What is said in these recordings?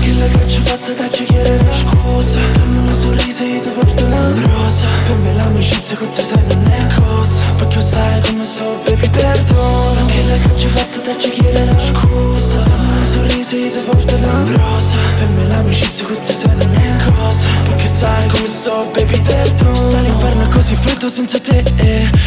quella che ci ho fatta da ci chiedere scusa. Dammi un sorriso e io ti porto una rosa. Per me l'amicizia con te sai non è cosa. Perché sai come so, baby, perdono. Quella che ci ho fatta da ci chiedere scusa. Dammi un sorriso e io ti porto una rosa. Per me l'amicizia con te sai non è cosa. Perché sai come so, baby, perdono. Sai l'inverno è così freddo senza te,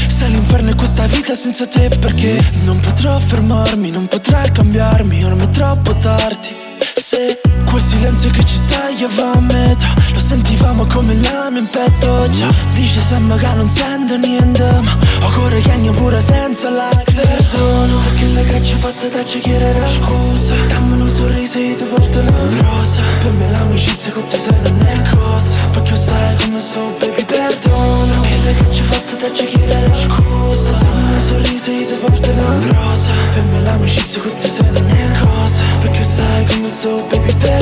sai l'inferno è questa vita senza te. Perché non potrò fermarmi, non potrai cambiarmi, ormai è troppo tardi. Se quel silenzio che ci tagliava a metà lo sentivamo come lame in petto. Già dice sempre che non sento niente, ma ho cuore che agno pure senza la perdono. Perché la che ci ho fatta da ci chiedere scusa. Dammi un sorriso e io ti porto una rosa. Per me l'amicizia con te sai non è cosa. Perché sai come so, baby, perdono. Perché la che ci ho fatta da ci chiedere scusa. Dammi un sorriso e io ti porto una rosa. Per me l'amicizia con te sai non è cosa. Perché sai come so, baby, perdono.